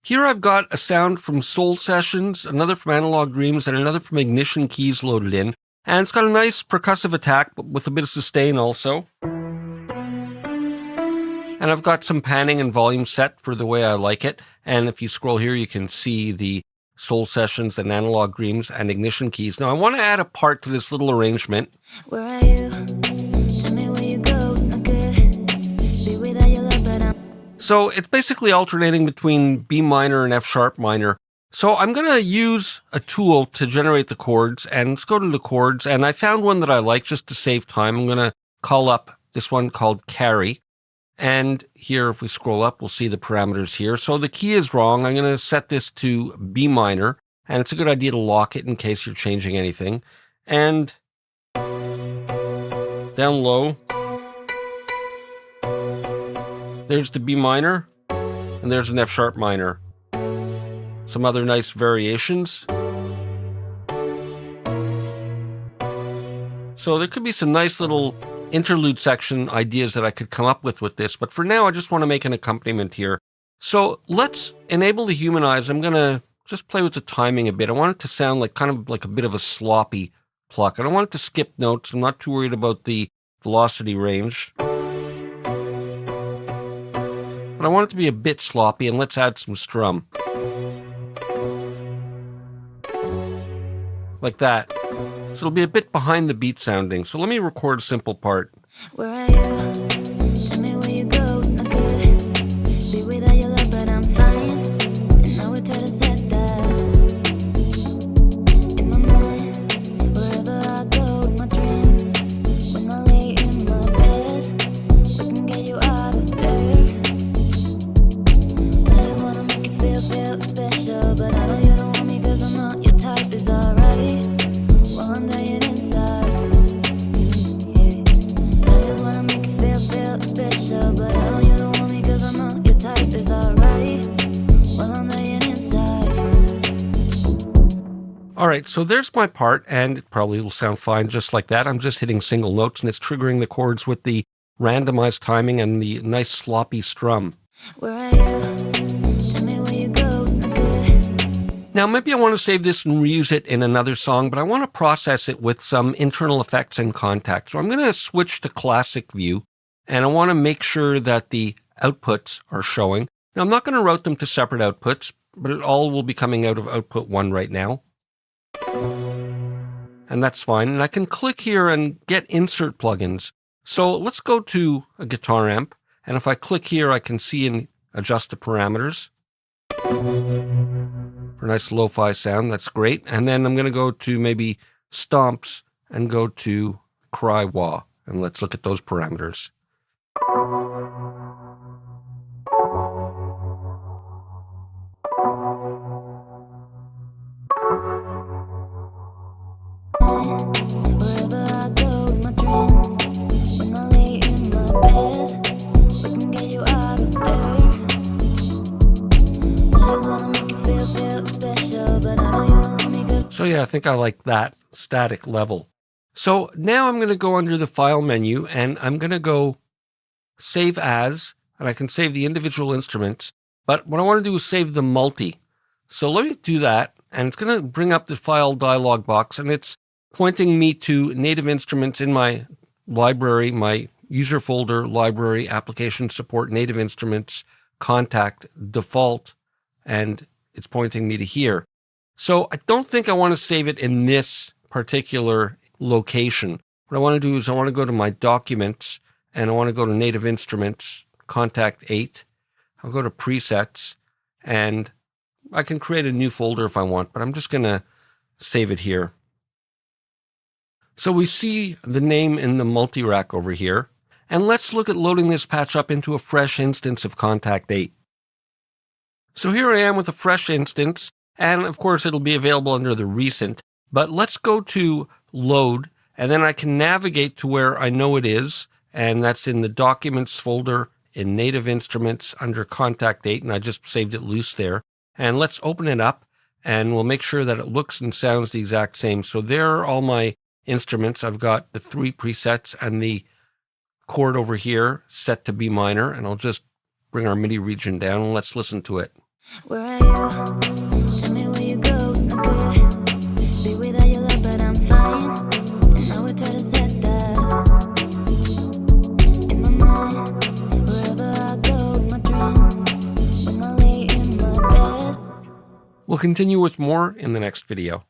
Here I've got a sound from Soul Sessions, another from Analog Dreams, and another from Ignition Keys loaded in. And it's got a nice percussive attack, but with a bit of sustain also. And I've got some panning and volume set for the way I like it. And if you scroll here, you can see the Soul Sessions and Analog Dreams and Ignition Keys. Now I want to add a part to this little arrangement. Where are you? Tell me where you go, it's not good. Be without your love, but I'm... So it's basically alternating between B minor and F sharp minor. So I'm going to use a tool to generate the chords, and let's go to the chords. And I found one that I like just to save time. I'm going to call up this one called Carry. And here, if we scroll up, we'll see the parameters here. So the key is wrong. I'm going to set this to B minor, and it's a good idea to lock it in case you're changing anything. And down low, there's the B minor, and there's an F sharp minor. Some other nice variations. So there could be some nice little interlude section ideas that I could come up with this, but for now I just want to make an accompaniment here. So let's enable the humanize. I'm going to just play with the timing a bit. I want it to sound like kind of like a bit of a sloppy pluck. I don't want it to skip notes. I'm not too worried about the velocity range. But I want it to be a bit sloppy, and let's add some strum. Like that. So it'll be a bit behind the beat sounding. So let me record a simple part. Where are you? Tell me where you go, it's not good. Be without your love, but I'm fine. And now we try to set that in my mind. Wherever I go in my dreams, when I lay in my bed, we can get you out of there. I just wanna make you feel special, but I know you don't want me 'cause I'm not your type. Is alright. While I'm dying inside, yeah. I just wanna make you feel special, but I know you don't want me 'cause I'm not your type. Is alright. While I'm dying inside. All right, so there's my part, and it probably will sound fine just like that. I'm just hitting single notes, and it's triggering the chords with the randomized timing and the nice sloppy strum. Where are you? Tell me where you go, it's not good. Now, maybe I want to save this and reuse it in another song, but I want to process it with some internal effects and contact. So I'm going to switch to classic view, and I want to make sure that the outputs are showing. Now, I'm not going to route them to separate outputs, but it all will be coming out of output 1 right now. And that's fine. And I can click here and get insert plugins. So let's go to a guitar amp, and if I click here, I can see and adjust the parameters. For a nice lo-fi sound, that's great. And then I'm going to go to maybe stomps and go to cry wah. And let's look at those parameters. Wherever I go in my dreams, when I lay in my bed, we can get you out of there. I just wanna make you feel special, but I know you don't want me 'cause... So yeah, I think I like that static level. So now I'm going to go under the file menu, and I'm going to go save as, and I can save the individual instruments, but what I want to do is save the multi. So let me do that, and it's going to bring up the file dialog box, and it's pointing me to native instruments in my library, my user folder, library, application support, native instruments, contact, default, and it's pointing me to here. So I don't think I want to save it in this particular location. What I want to do is I want to go to my documents, and I want to go to native instruments, contact 8. I'll go to presets, and I can create a new folder if I want, but I'm just going to save it here. So we see the name in the multi-rack over here. And let's look at loading this patch up into a fresh instance of contact 8. So here I am with a fresh instance, and of course it'll be available under the recent. But let's go to load, and then I can navigate to where I know it is, and that's in the documents folder in native instruments under contact 8, and I just saved it loose there. And let's open it up, and we'll make sure that it looks and sounds the exact same. So there are all my instruments. I've got the 3 presets and the chord over here set to B minor, and I'll just bring our MIDI region down and let's listen to it. Where are you? Tell me where you go, it's not good. Be without your love, but I'm fine. And I would try to set that in my mind. Wherever I go, in my dreams, when I lay in my bed. We'll continue with more in the next video.